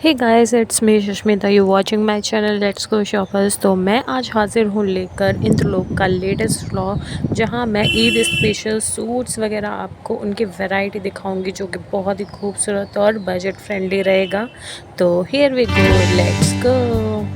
Hey guys, it's me Sushmita, you watching my channel let's go shoppers. तो मैं आज हाजिर हूँ लेकर इंद्रलोक का लेटेस्ट व्लॉग, जहाँ मैं ईद स्पेशल सूट्स वगैरह आपको उनकी वैरायटी दिखाऊंगी जो कि बहुत ही खूबसूरत और बजट फ्रेंडली रहेगा। तो here we go, let's go.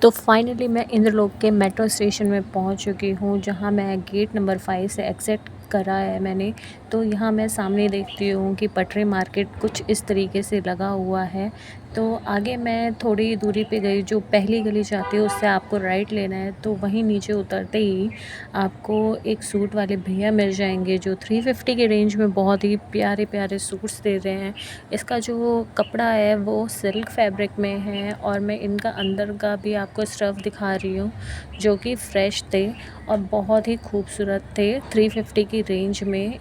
तो फाइनली मैं इंद्रलोक के मेट्रो स्टेशन में पहुंच चुकी हूं, जहां मैं गेट नंबर 5 से एग्ज़िट करा है मैंने। तो यहाँ मैं सामने देखती हूँ कि पटरी मार्केट कुछ इस तरीके से लगा हुआ है। तो आगे मैं थोड़ी दूरी पे गई, जो पहली गली जाती है उससे आपको राइट लेना है। तो वहीं नीचे उतरते ही आपको एक सूट वाले भैया मिल जाएंगे, जो 350 के रेंज में बहुत ही प्यारे प्यारे सूट्स दे रहे हैं। इसका जो कपड़ा है वो सिल्क फैब्रिक में है, और मैं इनका अंदर का भी आपको स्टफ़ दिखा रही हूँ, जो कि फ़्रेश थे और बहुत ही खूबसूरत थे। 350 की रेंज में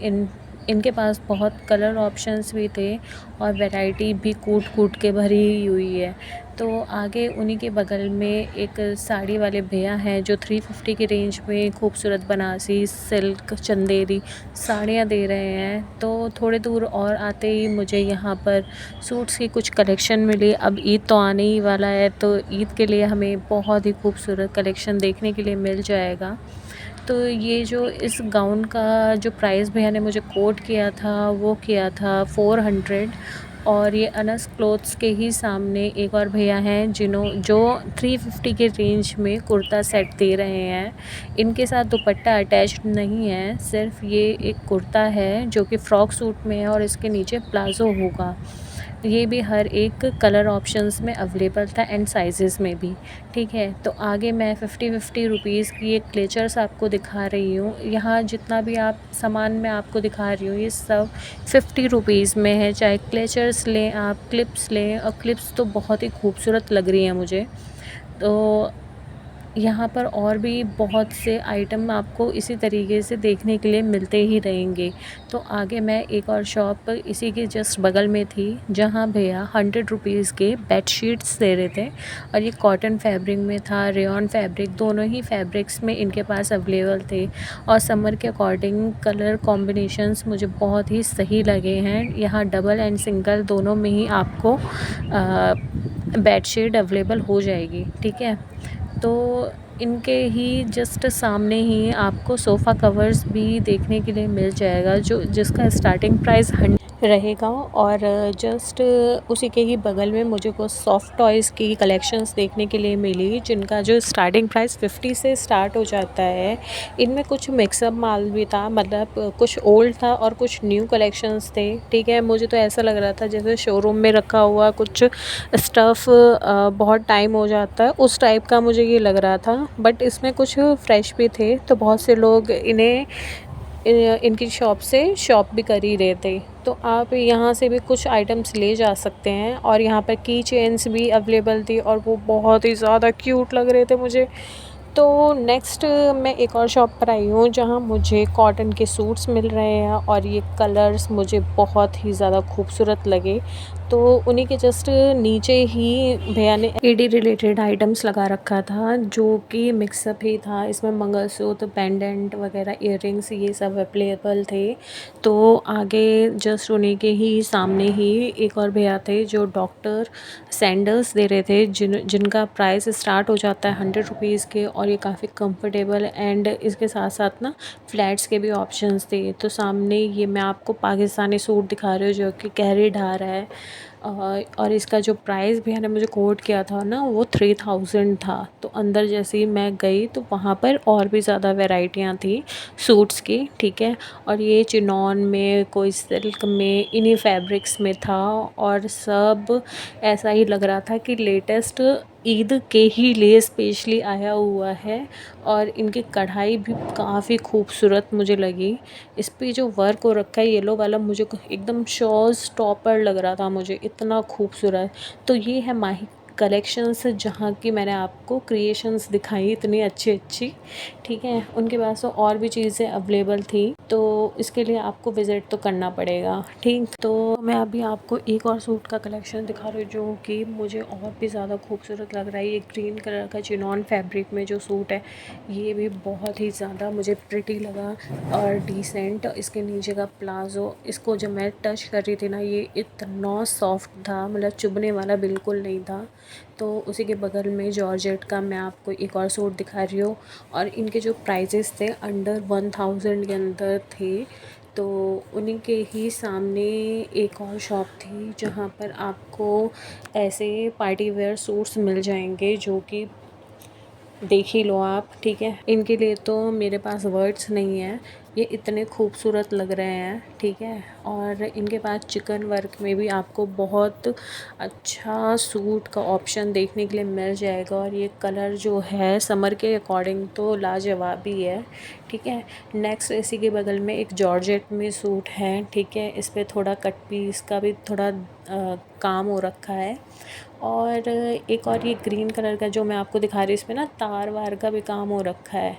इनके पास बहुत कलर ऑप्शंस भी थे, और वैरायटी भी कूट कूट के भरी हुई है। तो आगे उन्हीं के बगल में एक साड़ी वाले भैया हैं, जो 350 की रेंज में खूबसूरत बनारसी सिल्क चंदेरी साड़ियाँ दे रहे हैं। तो थोड़े दूर और आते ही मुझे यहाँ पर सूट्स की कुछ कलेक्शन मिली। अब ईद तो आने ही वाला है, तो ईद के लिए हमें बहुत ही खूबसूरत कलेक्शन देखने के लिए मिल जाएगा। तो ये जो इस गाउन का जो प्राइस भैया ने मुझे कोट किया था, वो किया था 400। और ये अनस क्लोथ्स के ही सामने एक और भैया हैं जो 350 के रेंज में कुर्ता सेट दे रहे हैं। इनके साथ दुपट्टा अटैच्ड नहीं है, सिर्फ ये एक कुर्ता है जो कि फ़्रॉक सूट में है, और इसके नीचे प्लाज़ो होगा। ये भी हर एक कलर ऑप्शंस में अवेलेबल था, एंड साइज़ेस में भी। ठीक है, तो आगे मैं 50 रुपीज़ की एक क्लेचर्स आपको दिखा रही हूँ। यहाँ जितना भी आप सामान मैं आपको दिखा रही हूँ, ये सब 50 रुपीज़ में है। चाहे क्लेचर्स लें आप, क्लिप्स लें, और क्लिप्स तो बहुत ही खूबसूरत लग रही हैं मुझे। तो यहाँ पर और भी बहुत से आइटम आपको इसी तरीके से देखने के लिए मिलते ही रहेंगे। तो आगे मैं एक और शॉप इसी के जस्ट बगल में थी, जहाँ भैया 100 रुपीज़ के बेडशीट्स दे रहे थे, और ये कॉटन फैब्रिक में था, रेयॉन फैब्रिक, दोनों ही फैब्रिक्स में इनके पास अवेलेबल थे। और समर के अकॉर्डिंग कलर कॉम्बिनेशंस मुझे बहुत ही सही लगे हैं। यहाँ डबल एंड सिंगल दोनों में ही आपको बेडशीट अवेलेबल हो जाएगी। ठीक है, तो इनके ही जस्ट सामने ही आपको सोफ़ा कवर्स भी देखने के लिए मिल जाएगा, जो जिसका स्टार्टिंग प्राइस 100 रहेगा। और जस्ट उसी के ही बगल में मुझे कुछ सॉफ्ट टॉयज़ की कलेक्शंस देखने के लिए मिली, जिनका जो स्टार्टिंग प्राइस 50 से स्टार्ट हो जाता है। इनमें कुछ मिक्सअप माल भी था, मतलब कुछ ओल्ड था और कुछ न्यू कलेक्शंस थे। ठीक है, मुझे तो ऐसा लग रहा था जैसे शोरूम में रखा हुआ कुछ स्टफ़ बहुत टाइम हो जाता है, उस टाइप का मुझे ये लग रहा था। बट इसमें कुछ फ्रेश भी थे, तो बहुत से लोग इनकी शॉप से शॉप भी कर ही रहे थे। तो आप यहाँ से भी कुछ आइटम्स ले जा सकते हैं। और यहाँ पर की चेन्स भी अवेलेबल थी, और वो बहुत ही ज़्यादा क्यूट लग रहे थे मुझे। तो नेक्स्ट मैं एक और शॉप पर आई हूँ, जहाँ मुझे कॉटन के सूट्स मिल रहे हैं, और ये कलर्स मुझे बहुत ही ज़्यादा खूबसूरत लगे। तो उन्हीं के जस्ट नीचे ही भैया ने ईडी रिलेटेड आइटम्स लगा रखा था, जो कि मिक्सअप ही था। इसमें मंगलसूत्र, पेंडेंट वगैरह, इयररिंग्स, ये सब अवेलेबल थे। तो आगे जस्ट उन्हीं के ही सामने ही एक और भैया थे, जो डॉक्टर सैंडल्स दे रहे थे, जिनका प्राइस स्टार्ट हो जाता है 100 रुपीज़ के। और ये काफ़ी कंफर्टेबल, एंड इसके साथ साथ ना फ्लैट्स के भी ऑप्शंस थे। तो सामने ये मैं आपको पाकिस्तानी सूट दिखा रही हूँ, जो कि कैरी ढा रहा है। और इसका जो प्राइस भैया ने मुझे कोट किया था ना, वो 3000 था। तो अंदर जैसे ही मैं गई, तो वहाँ पर और भी ज़्यादा वैरायटियाँ थी सूट्स की। ठीक है, और ये चिनॉन में, कोई सिल्क में, इन्हीं फैब्रिक्स में था। और सब ऐसा ही लग रहा था कि लेटेस्ट ईद के ही लिए स्पेशली आया हुआ है। और इनकी कढ़ाई भी काफ़ी खूबसूरत मुझे लगी। इस पे जो वर्क हो रखा है येलो वाला, मुझे एकदम शॉज़ टॉपर लग रहा था मुझे, इतना खूबसूरत। तो ये है माही कलेक्शंस, जहाँ की मैंने आपको क्रिएशंस दिखाई इतनी अच्छी अच्छी। ठीक है, उनके पास तो और भी चीज़ें अवेलेबल थी। तो इसके लिए आपको विज़िट तो करना पड़ेगा। ठीक, तो मैं अभी आपको एक और सूट का कलेक्शन दिखा रही हूँ जो कि मुझे और भी ज़्यादा खूबसूरत लग रहा है। ये ग्रीन कलर का चिनॉन फैब्रिक में जो सूट है, ये भी बहुत ही ज़्यादा मुझे प्रिटी लगा और डिसेंट। इसके नीचे का प्लाज़ो, इसको जब मैं टच कर रही थी ना, ये इतना सॉफ्ट था, मतलब चुभने वाला बिल्कुल नहीं था। तो उसी के बगल में जॉर्जेट का मैं आपको एक और सूट दिखा रही हूँ, और इनके जो प्राइजेस थे अंडर 1000 के अंदर थे। तो उन्हीं के ही सामने एक और शॉप थी जहाँ पर आपको ऐसे पार्टी वेयर सूट्स मिल जाएंगे जो कि देख ही लो आप। ठीक है, इनके लिए तो मेरे पास वर्ड्स नहीं है, ये इतने खूबसूरत लग रहे हैं। ठीक है, और इनके पास चिकन वर्क में भी आपको बहुत अच्छा सूट का ऑप्शन देखने के लिए मिल जाएगा, और ये कलर जो है समर के अकॉर्डिंग तो लाजवाब ही है। ठीक है, नेक्स्ट इसी के बगल में एक जॉर्जेट में सूट है। ठीक है, इस पर थोड़ा कट पीस का भी थोड़ा काम हो रखा है, और एक और ये ग्रीन कलर का जो मैं आपको दिखा रही हूँ, इसमें ना तार वार का भी काम हो रखा है।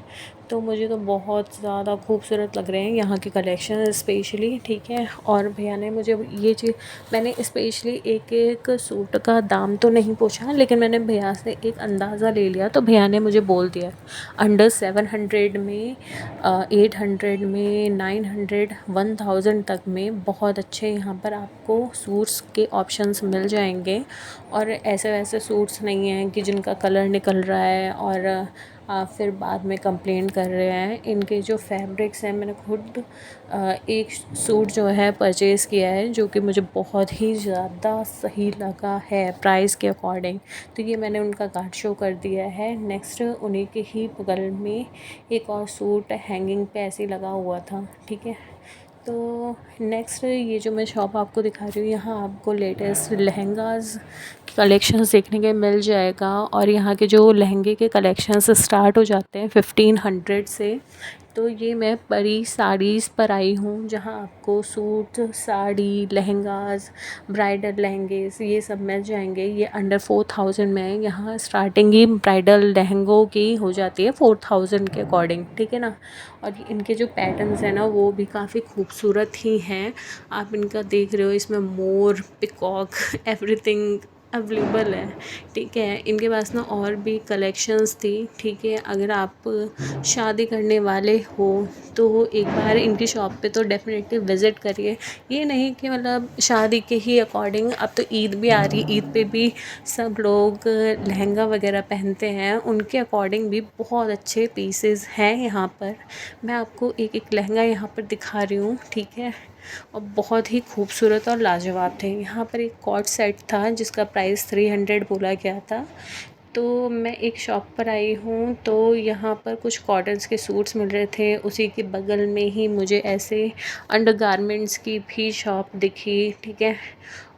तो मुझे तो बहुत ज़्यादा खूबसूरत लग रहे हैं यहाँ की कलेक्शन स्पेशली। ठीक है, और भैया ने मुझे ये चीज़, मैंने स्पेशली एक एक सूट का दाम तो नहीं पूछा, लेकिन मैंने भैया से एक अंदाज़ा ले लिया। तो भैया ने मुझे बोल दिया अंडर 700 में, 800 में, 900, 1000 तक में बहुत अच्छे यहाँ पर आपको सूट्स के ऑप्शंस मिल जाएंगे। और ऐसे वैसे सूट्स नहीं हैं कि जिनका कलर निकल रहा है और आप फिर बाद में कंप्लेंट कर रहे हैं। इनके जो फैब्रिक्स हैं, मैंने खुद एक सूट जो है परचेज़ किया है जो कि मुझे बहुत ही ज़्यादा सही लगा है प्राइस के अकॉर्डिंग। तो ये मैंने उनका कार्ड शो कर दिया है। नेक्स्ट उन्हीं के ही बगल में एक और सूट हैंगिंग पे ऐसे लगा हुआ था। ठीक है, तो नेक्स्ट ये जो मैं शॉप आपको दिखा रही हूँ, यहाँ आपको लेटेस्ट लहंगास कलेक्शंस देखने के मिल जाएगा। और यहाँ के जो लहंगे के कलेक्शंस स्टार्ट हो जाते हैं 1500 से। तो ये मैं परी साड़ीज़ पर आई हूँ, जहाँ आपको सूट, साड़ी, लहंगास, ब्राइडल लहंगेस ये सब मिल जाएंगे। ये अंडर 4000 में है। यहाँ स्टार्टिंग ही ब्राइडल लहंगों की हो जाती है 4000 के अकॉर्डिंग। ठीक है ना, और इनके जो पैटर्न्स हैं ना, वो भी काफ़ी खूबसूरत ही हैं। आप इनका देख रहे हो, इसमें मोर, पिकॉक एवरीथिंग अवेलेबल है। ठीक है, इनके पास ना और भी कलेक्शंस थी। ठीक है, अगर आप शादी करने वाले हो तो एक बार इनकी शॉप पे तो डेफिनेटली विज़िट करिए। ये नहीं कि मतलब शादी के ही अकॉर्डिंग, अब तो ईद भी आ रही, ईद पे भी सब लोग लहंगा वगैरह पहनते हैं, उनके अकॉर्डिंग भी बहुत अच्छे पीसेस हैं यहाँ पर। मैं आपको एक एक लहंगा यहाँ पर दिखा रही हूँ। ठीक है, और बहुत ही खूबसूरत और लाजवाब थे। यहाँ पर एक कॉर्ड सेट था जिसका प्राइस 300 बोला गया था। तो मैं एक शॉप पर आई हूँ, तो यहाँ पर कुछ कॉटन्स के सूट्स मिल रहे थे। उसी के बगल में ही मुझे ऐसे अंडरगारमेंट्स की भी शॉप दिखी। ठीक है,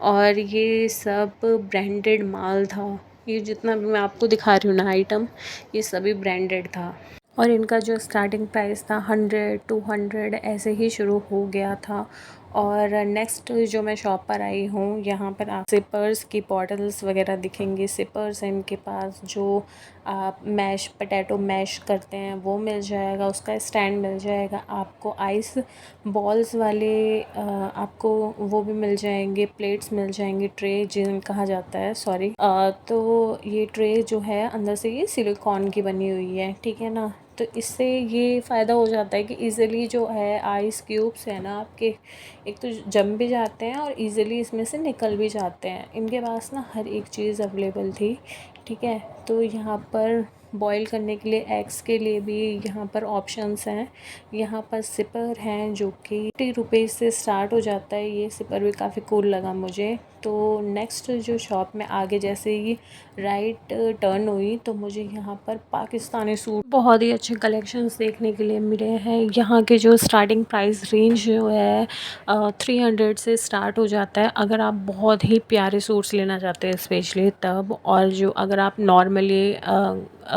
और ये सब ब्रांडेड माल था। ये जितना भी मैं आपको दिखा रही हूँ ना आइटम, ये सभी ब्रांडेड था। और इनका जो स्टार्टिंग प्राइस था 100, 200 ऐसे ही शुरू हो गया था। और नेक्स्ट जो मैं शॉप पर आई हूँ, यहाँ पर आप सिपर्स की बॉटल्स वगैरह दिखेंगे। सिपर्स हैं इनके पास, जो आप मैश पोटैटो मैश करते हैं वो मिल जाएगा, उसका स्टैंड मिल जाएगा आपको। आइस बॉल्स वाले आपको वो भी मिल जाएंगे, प्लेट्स मिल जाएंगी, ट्रे जिन्हें कहा जाता है, सॉरी। तो ये ट्रे जो है अंदर से ये सिलिकॉन की बनी हुई है। ठीक है ना, तो इससे ये फ़ायदा हो जाता है कि इजीली जो है आइस क्यूब्स है ना आपके, एक तो जम भी जाते हैं और इजीली इसमें से निकल भी जाते हैं। इनके पास ना हर एक चीज़ अवेलेबल थी। ठीक है, तो यहाँ पर बॉईल करने के लिए एग्स के लिए भी यहाँ पर ऑप्शंस हैं। यहाँ पर सिपर हैं जो कि 50 रुपीज़ से स्टार्ट हो जाता है। ये सिपर भी काफ़ी कूल लगा मुझे। तो नेक्स्ट जो शॉप में आगे जैसे ही राइट टर्न हुई, तो मुझे यहाँ पर पाकिस्तानी सूट बहुत ही अच्छे कलेक्शंस देखने के लिए मिले हैं। यहाँ के जो स्टार्टिंग प्राइस रेंज जो है 300 से स्टार्ट हो जाता है, अगर आप बहुत ही प्यारे सूट्स लेना चाहते हैं स्पेशली तब। और जो अगर आप नॉर्मली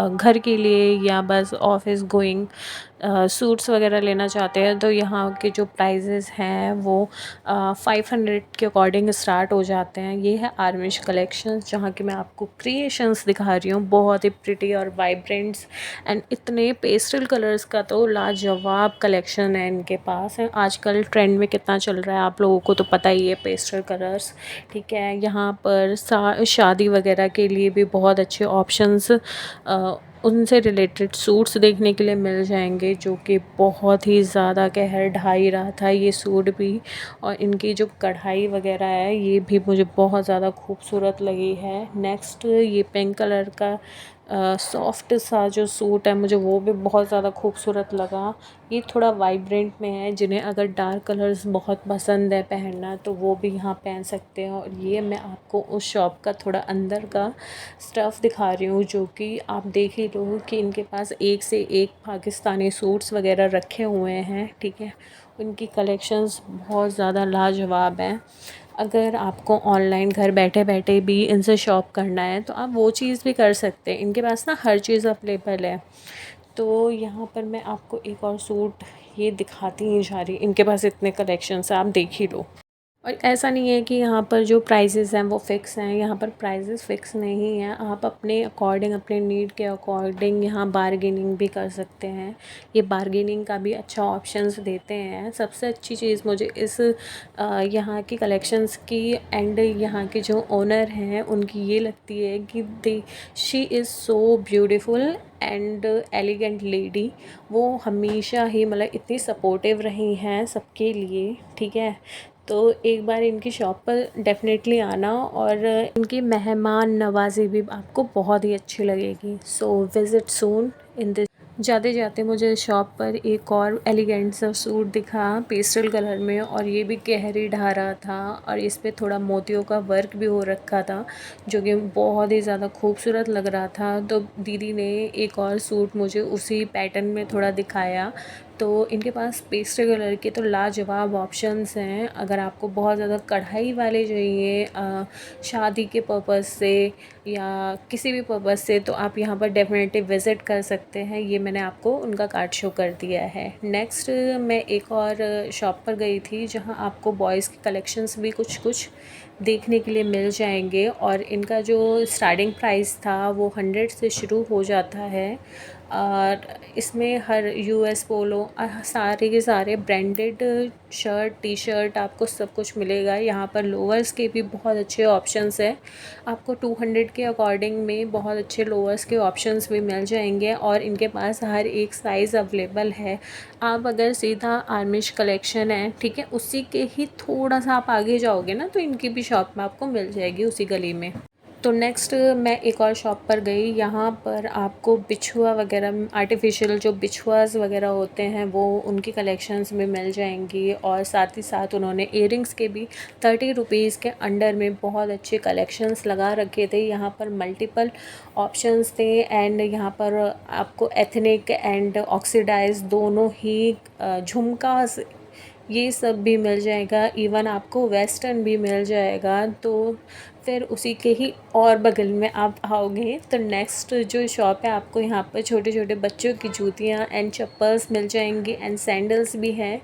घर के लिए या बस ऑफिस गोइंग सूट्स वगैरह लेना चाहते हैं तो यहाँ के जो प्राइजेज़ हैं वो 500 के अकॉर्डिंग स्टार्ट हो जाते हैं। ये है आर्मिश कलेक्शंस, जहाँ की मैं आपको क्रिएशंस दिखा रही हूँ, बहुत ही प्रिटी और वाइब्रेंट्स एंड इतने पेस्टल कलर्स का तो लाजवाब कलेक्शन है इनके पास है। आजकल ट्रेंड में कितना चल रहा है आप लोगों को तो पता ही है, पेस्टल कलर्स। ठीक है, यहाँ पर शादी वगैरह के लिए भी बहुत अच्छे ऑप्शंस उनसे रिलेटेड सूट्स देखने के लिए मिल जाएंगे, जो कि बहुत ही ज़्यादा कहर ढा ही रहा था ये सूट भी। और इनकी जो कढ़ाई वगैरह है ये भी मुझे बहुत ज़्यादा खूबसूरत लगी है। नेक्स्ट ये पिंक कलर का सॉफ्ट सा जो सूट है मुझे वो भी बहुत ज़्यादा खूबसूरत लगा। ये थोड़ा वाइब्रेंट में है, जिन्हें अगर डार्क कलर्स बहुत पसंद है पहनना तो वो भी यहाँ पहन सकते हैं। और ये मैं आपको उस शॉप का थोड़ा अंदर का स्टफ़ दिखा रही हूँ, जो कि आप देख ही लो कि इनके पास एक से एक पाकिस्तानी सूट्स वगैरह रखे हुए हैं। ठीक है, उनकी कलेक्शंस बहुत ज़्यादा लाजवाब हैं। अगर आपको ऑनलाइन घर बैठे बैठे भी इनसे शॉप करना है तो आप वो चीज़ भी कर सकते हैं। इनके पास ना हर चीज़ अवेलेबल है। तो यहाँ पर मैं आपको एक और सूट ये दिखाती ही जा रही, इनके पास इतने कलेक्शंस हैं, आप देख ही लो। और ऐसा नहीं है कि यहाँ पर जो प्राइजेज़ हैं वो फ़िक्स हैं, यहाँ पर प्राइजेज़ फ़िक्स नहीं हैं। आप अपने अकॉर्डिंग, अपने नीड के अकॉर्डिंग यहाँ बार्गेनिंग भी कर सकते हैं। ये बार्गेनिंग का भी अच्छा ऑप्शंस देते हैं। सबसे अच्छी चीज़ मुझे इस यहाँ की कलेक्शंस की एंड यहाँ के जो ओनर हैं उनकी ये लगती है कि she is so beautiful and elegant lady. वो हमेशा ही मतलब इतनी सपोर्टिव रही हैं सबके लिए। ठीक है, तो एक बार इनकी शॉप पर डेफ़िनेटली आना और इनकी मेहमान नवाज़ी भी आपको बहुत ही अच्छी लगेगी। सो विज़िट सून इन दिस। जाते जाते मुझे शॉप पर एक और एलिगेंट सा सूट दिखा पेस्टल कलर में, और ये भी गहरी ढा रहा था और इस पे थोड़ा मोतियों का वर्क भी हो रखा था, जो कि बहुत ही ज़्यादा खूबसूरत लग रहा था। तो दीदी ने एक और सूट मुझे उसी पैटर्न में थोड़ा दिखाया। तो इनके पास पेस्टल कलर के तो लाजवाब ऑप्शंस हैं। अगर आपको बहुत ज़्यादा कढ़ाई वाले चाहिए शादी के पर्पज़ से या किसी भी पर्पज़ से, तो आप यहाँ पर डेफिनेटली विज़िट कर सकते हैं। ये मैंने आपको उनका कार्ड शो कर दिया है। नेक्स्ट मैं एक और शॉप पर गई थी, जहाँ आपको बॉयज़ के कलेक्शंस भी कुछ कुछ देखने के लिए मिल जाएंगे। और इनका जो स्टार्टिंग प्राइस था वो 100 से शुरू हो जाता है। और इसमें हर यूएस पोलो सारे के सारे ब्रांडेड शर्ट, टी शर्ट आपको सब कुछ मिलेगा। यहाँ पर लोअर्स के भी बहुत अच्छे ऑप्शंस हैं। आपको 200 के अकॉर्डिंग में बहुत अच्छे लोअर्स के ऑप्शंस भी मिल जाएंगे, और इनके पास हर एक साइज़ अवेलेबल है। आप अगर सीधा आर्मिश कलेक्शन है, ठीक है, उसी के ही थोड़ा सा आप आगे जाओगे ना तो इनकी भी शॉप में आपको मिल जाएगी उसी गली में। तो नेक्स्ट मैं एक और शॉप पर गई। यहाँ पर आपको बिछुआ वगैरह, आर्टिफिशियल जो बिछुआस वगैरह होते हैं वो उनकी कलेक्शंस में मिल जाएंगी। और साथ ही साथ उन्होंने इयरिंग्स के भी 30 रुपीज़ के अंडर में बहुत अच्छे कलेक्शंस लगा रखे थे। यहाँ पर मल्टीपल ऑप्शंस थे एंड यहाँ पर आपको एथनिक एंड ऑक्सीडाइज दोनों ही झुमकास ये सब भी मिल जाएगा। इवन आपको वेस्टर्न भी मिल जाएगा। तो फिर उसी के ही और बगल में आप आओगे तो नेक्स्ट जो शॉप है, आपको यहाँ पर छोटे छोटे बच्चों की जूतियाँ एंड चप्पल्स मिल जाएंगी एंड सैंडल्स भी हैं।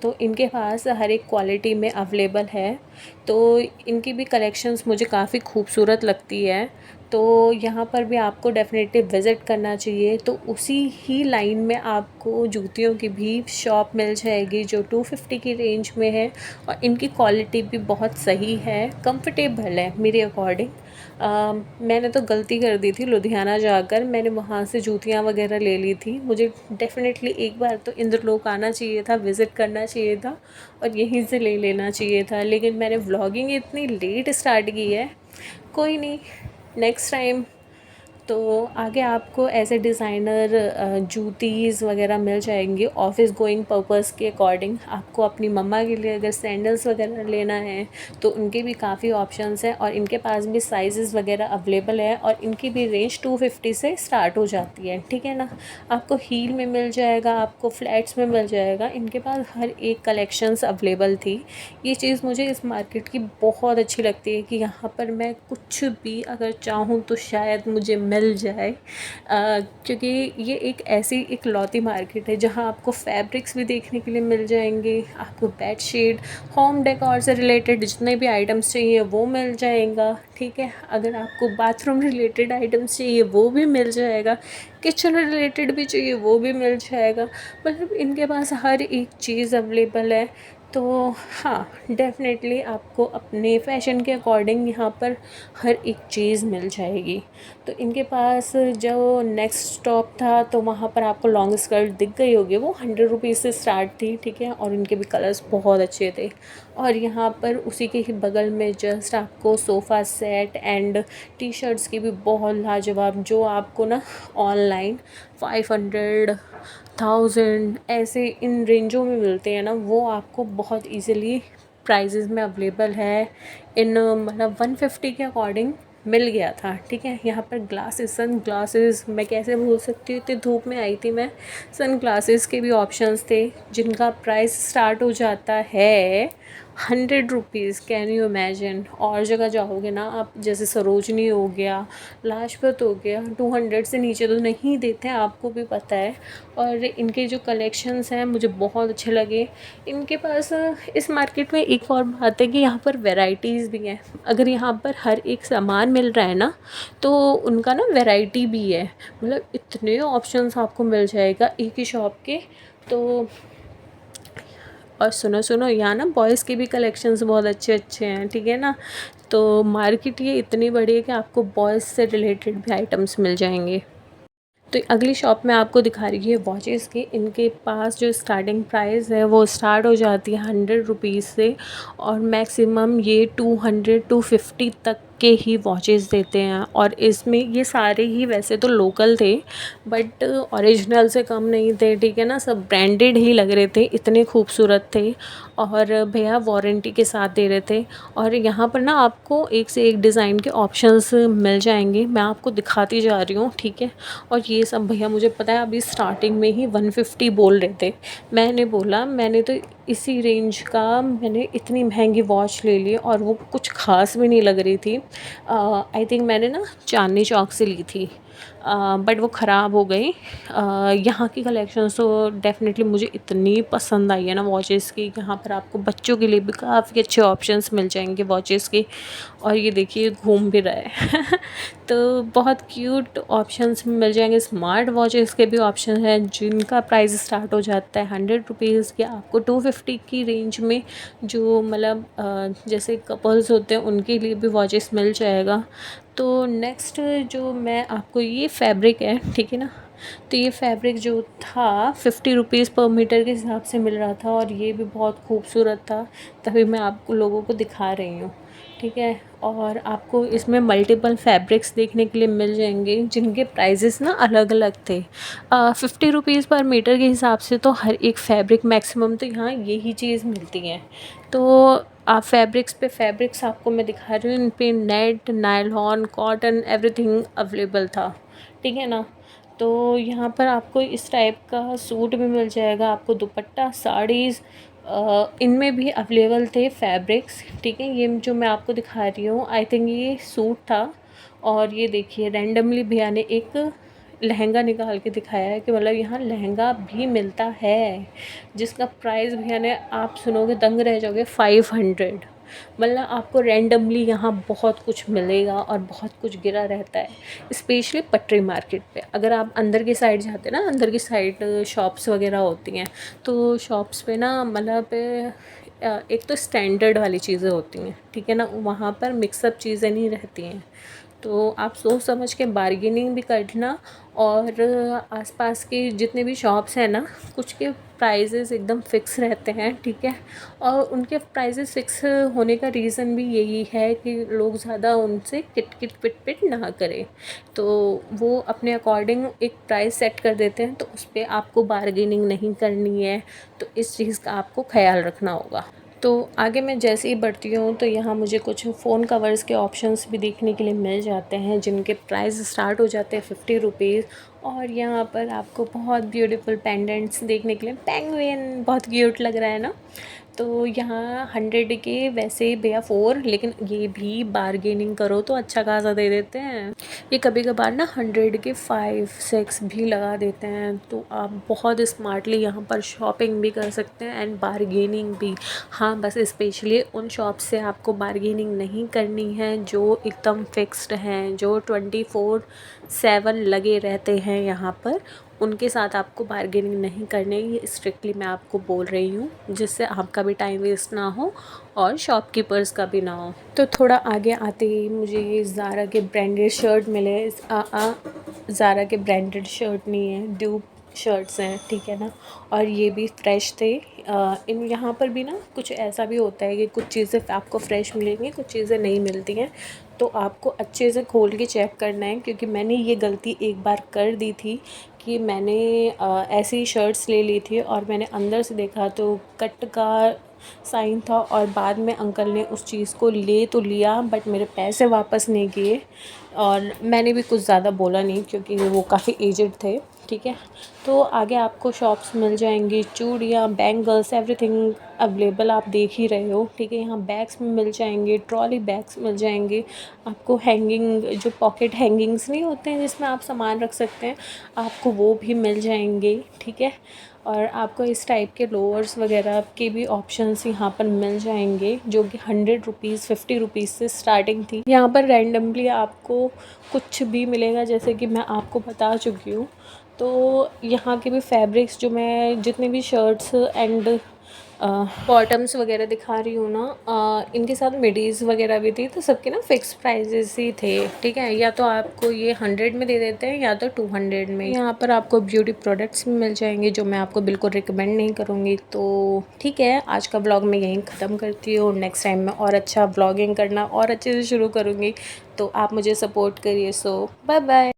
तो इनके पास हर एक क्वालिटी में अवेलेबल है। तो इनकी भी कलेक्शंस मुझे काफ़ी खूबसूरत लगती है। तो यहाँ पर भी आपको डेफ़िनेटली विज़िट करना चाहिए। तो उसी ही लाइन में आपको जूतियों की भी शॉप मिल जाएगी जो 250 की रेंज में है, और इनकी क्वालिटी भी बहुत सही है, कंफर्टेबल है मेरे अकॉर्डिंग। मैंने तो गलती कर दी थी, लुधियाना जाकर मैंने वहाँ से जूतियाँ वगैरह ले ली थी। मुझे डेफ़िनेटली एक बार तो इंद्रलोक आना चाहिए था, विज़िट करना चाहिए था और यहीं से ले लेना चाहिए था, लेकिन मैंने व्लॉगिंग इतनी लेट स्टार्ट की है। कोई नहीं, नेक्स्ट टाइम। तो आगे आपको ऐसे डिज़ाइनर जूतीज़ वगैरह मिल जाएंगी ऑफ़िस गोइंग पर्पस के अकॉर्डिंग। आपको अपनी मम्मा के लिए अगर सैंडल्स वगैरह लेना है तो उनके भी काफ़ी ऑप्शंस हैं, और इनके पास भी साइज़ेस वगैरह अवेलेबल है, और इनकी भी रेंज 250 से स्टार्ट हो जाती है। ठीक है ना, आपको हील में मिल जाएगा, आपको फ्लैट्स में मिल जाएगा। इनके पास हर एक कलेक्शंस अवेलेबल थी। ये चीज़ मुझे इस मार्केट की बहुत अच्छी लगती है कि यहाँ पर मैं कुछ भी अगर चाहूँ तो शायद मुझे मिल जाए, क्योंकि ये एक ऐसी इकलौती मार्केट है जहाँ आपको फैब्रिक्स भी देखने के लिए मिल जाएंगे, आपको बेडशीट, होम डेकोर से रिलेटेड जितने भी आइटम्स चाहिए वो मिल जाएगा। ठीक है, अगर आपको बाथरूम रिलेटेड आइटम्स चाहिए वो भी मिल जाएगा, किचन रिलेटेड भी चाहिए वो भी मिल जाएगा। मतलब इनके पास हर एक चीज़ अवेलेबल है। तो हाँ, डेफ़िनेटली आपको अपने फ़ैशन के अकॉर्डिंग यहाँ पर हर एक चीज़ मिल जाएगी। तो इनके पास जो नेक्स्ट स्टॉप था तो वहाँ पर आपको लॉन्ग स्कर्ट दिख गई होगी, वो 100 रुपीज़ से स्टार्ट थी। ठीक है, और इनके भी कलर्स बहुत अच्छे थे। और यहाँ पर उसी के ही बगल में जस्ट आपको sofa set and T shirts की भी बहुत लाजवाब, जो आपको ना ऑनलाइन 500 1000 ऐसे इन रेंजों में मिलते हैं ना, वो आपको बहुत इजीली प्राइजेज़ में अवेलेबल है। इन मतलब 150 के अकॉर्डिंग मिल गया था। ठीक है, यहाँ पर ग्लासेस, सन ग्लासेस मैं कैसे भूल सकती हूँ, इतनी धूप में आई थी मैं। सन ग्लासेस के भी ऑप्शंस थे जिनका प्राइस स्टार्ट हो जाता है 100 रुपीज़। Can you imagine? और जगह जाओगे ना आप, जैसे सरोजनी हो गया, लाजपत हो गया, 200 से नीचे तो नहीं देते हैं, आपको भी पता है। और इनके जो कलेक्शंस हैं मुझे बहुत अच्छे लगे। इनके पास इस मार्केट में एक और बात है कि यहाँ पर वैरायटीज़ भी हैं। अगर यहाँ पर हर एक सामान मिल रहा है ना, तो उनका ना वैरायटी भी है। मतलब इतने ऑप्शंस आपको मिल जाएगा एक ही शॉप के। तो और सुनो सुनो, यहाँ ना बॉयज़ के भी कलेक्शंस बहुत अच्छे अच्छे हैं। ठीक है ना, तो मार्केट ये इतनी बड़ी है कि आपको बॉयज़ से रिलेटेड भी आइटम्स मिल जाएंगे। तो अगली शॉप में आपको दिखा रही है वॉचेस की। इनके पास जो स्टार्टिंग प्राइस है वो स्टार्ट हो जाती है 100 रुपीज़ से, और मैक्सिमम ये 200 250 तक के ही वॉचेस देते हैं। और इसमें ये सारे ही वैसे तो लोकल थे, बट ओरिजिनल से कम नहीं थे। ठीक है ना, सब ब्रांडेड ही लग रहे थे, इतने खूबसूरत थे। और भैया वारंटी के साथ दे रहे थे। और यहाँ पर ना आपको एक से एक डिज़ाइन के ऑप्शंस मिल जाएंगे, मैं आपको दिखाती जा रही हूँ। ठीक है, और ये सब भैया मुझे पता है अभी स्टार्टिंग में ही 150 बोल रहे थे। मैंने बोला मैंने तो इसी रेंज का मैंने इतनी महंगी वॉच ले ली, और वो कुछ ख़ास भी नहीं लग रही थी। आई थिंक मैंने ना चांदनी चौक से ली थी, बट वो ख़राब हो गई। यहाँ की कलेक्शंस तो डेफ़िनेटली मुझे इतनी पसंद आई है ना वॉचेस की। यहाँ पर आपको बच्चों के लिए भी काफ़ी अच्छे ऑप्शंस मिल जाएंगे वॉचेस के। और ये देखिए घूम भी रहा है तो बहुत क्यूट ऑप्शंस मिल जाएंगे। स्मार्ट वॉचेस के भी ऑप्शन हैं जिनका प्राइस स्टार्ट हो जाता है 100 रुपीज़ के, आपको 250 की रेंज में। जो मतलब जैसे कपल्स होते हैं उनके लिए भी वॉचेस मिल जाएगा। तो नेक्स्ट जो मैं आपको, ये फैब्रिक है। ठीक है ना, तो ये फैब्रिक जो था 50 रुपीज़ पर मीटर के हिसाब से मिल रहा था, और ये भी बहुत खूबसूरत था, तभी मैं आपको लोगों को दिखा रही हूँ। ठीक है, और आपको इसमें मल्टीपल फैब्रिक्स देखने के लिए मिल जाएंगे जिनके प्राइजेस ना अलग अलग थे। 50 रुपीज़ पर मीटर के हिसाब से तो हर एक फैब्रिक मैक्सिमम तो यहाँ यही चीज़ मिलती है। तो आप फैब्रिक्स पे फैब्रिक्स आपको मैं दिखा रही हूँ, इन पे net, nylon, cotton, everything available था। ठीक है ना, तो यहाँ पर आपको इस टाइप का सूट भी मिल जाएगा, आपको दुपट्टा, साड़ीज़ इनमें भी अवेलेबल थे फैब्रिक्स। ठीक है, ये जो मैं आपको दिखा रही हूँ आई थिंक ये सूट था। और ये देखिए रैंडमली भैया ने एक लहंगा निकाल के दिखाया है कि मतलब यहाँ लहंगा भी मिलता है, जिसका प्राइस भैया ने, आप सुनोगे दंग रह जाओगे, 500। मतलब आपको रैंडमली यहाँ बहुत कुछ मिलेगा और बहुत कुछ गिरा रहता है, स्पेशली पटरी मार्केट पे। अगर आप अंदर की साइड जाते हैं ना, अंदर की साइड शॉप्स वगैरह होती हैं, तो शॉप्स पे ना मतलब एक तो स्टैंडर्ड वाली चीज़ें होती हैं। ठीक है ना, वहाँ पर मिक्सअप चीज़ें नहीं रहती हैं। तो आप सोच समझ के बार्गेनिंग भी करना। और आसपास के जितने भी शॉप्स हैं ना, कुछ के प्राइजेज़ एकदम फ़िक्स रहते हैं। ठीक है, और उनके प्राइजेज़ फ़िक्स होने का रीज़न भी यही है कि लोग ज़्यादा उनसे किट किट पिट पिट ना करें। तो वो अपने अकॉर्डिंग एक प्राइस सेट कर देते हैं, तो उस पर आपको बार्गेनिंग नहीं करनी है। तो इस चीज़ का आपको ख़याल रखना होगा। तो आगे मैं जैसे ही बढ़ती हूँ तो यहाँ मुझे कुछ फ़ोन कवर्स के ऑप्शंस भी देखने के लिए मिल जाते हैं जिनके प्राइस स्टार्ट हो जाते हैं 50 रुपीज़। और यहाँ पर आपको बहुत ब्यूटीफुल पेंडेंट्स देखने के लिए, पेंगुइन बहुत क्यूट लग रहा है ना। तो यहाँ 100 के वैसे भैया 4, लेकिन ये भी बारगेनिंग करो तो अच्छा खासा दे देते हैं। ये कभी कभार ना 100 के 5-6 भी लगा देते हैं। तो आप बहुत स्मार्टली यहाँ पर शॉपिंग भी कर सकते हैं एंड बारगेनिंग भी। हाँ, बस स्पेशली उन शॉप से आपको बारगेनिंग नहीं करनी है जो एकदम फिक्स्ड हैं, जो 24/7 लगे रहते हैं यहाँ पर। उनके साथ आपको बारगेनिंग नहीं करनी, ये स्ट्रिक्टली मैं आपको बोल रही हूँ, जिससे आपका भी टाइम वेस्ट ना हो और शॉपकीपर्स का भी ना हो। तो थोड़ा आगे आते ही मुझे ये ज़ारा के ब्रांडेड शर्ट मिले। ज़ारा के ब्रांडेड शर्ट नहीं है, ड्यूप शर्ट्स हैं, ठीक है ना। और ये भी फ्रेश थे। इन यहाँ पर भी ना कुछ ऐसा भी होता है कि कुछ चीज़ें आपको फ़्रेश मिलेंगी, कुछ चीज़ें नहीं मिलती हैं। तो आपको अच्छे से खोल के चेक करना है, क्योंकि मैंने ये गलती एक बार कर दी थी कि मैंने ऐसी ही शर्ट्स ले ली थी और मैंने अंदर से देखा तो कट का साइन था, और बाद में अंकल ने उस चीज़ को ले तो लिया बट मेरे पैसे वापस नहीं किए। और मैंने भी कुछ ज़्यादा बोला नहीं क्योंकि वो काफ़ी एजड थे, ठीक है। तो आगे आपको शॉप्स मिल जाएंगी, चूड़ियाँ, बैंगल्स, एवरीथिंग अवेलेबल आप देख ही रहे हो, ठीक है। यहाँ बैग्स में मिल जाएंगे, ट्रॉली बैग्स मिल जाएंगे आपको, हैंगिंग जो पॉकेट हैंगिंग्स नहीं होते हैं जिसमें आप सामान रख सकते हैं, आपको वो भी मिल जाएंगे, ठीक है। और आपको इस टाइप के लोअर्स वगैरह के भी ऑप्शंस यहाँ पर मिल जाएंगे, जो कि 100 रुपीज़ 50 रुपीज़ से स्टार्टिंग थी। यहाँ पर रैंडमली आपको कुछ भी मिलेगा, जैसे कि मैं आपको बता चुकी हूँ। तो यहाँ के भी फैब्रिक्स, जो मैं जितने भी शर्ट्स एंड बॉटम्स वगैरह दिखा रही हूँ ना, इनके साथ मिडीज़ वगैरह भी थी, तो सबके ना फ़िक्स प्राइजेस ही थे, ठीक है। या तो आपको ये 100 में दे देते हैं या तो 200 में। यहाँ पर आपको ब्यूटी प्रोडक्ट्स भी मिल जाएंगे जो मैं आपको बिल्कुल रिकमेंड नहीं करूँगी। तो ठीक है, आज का ब्लॉग मैं यहीं ख़त्म करती हूँ। नेक्स्ट टाइम मैं और अच्छा ब्लॉगिंग करना और अच्छे से शुरू करूँगी, तो आप मुझे सपोर्ट करिए। सो बाय बाय।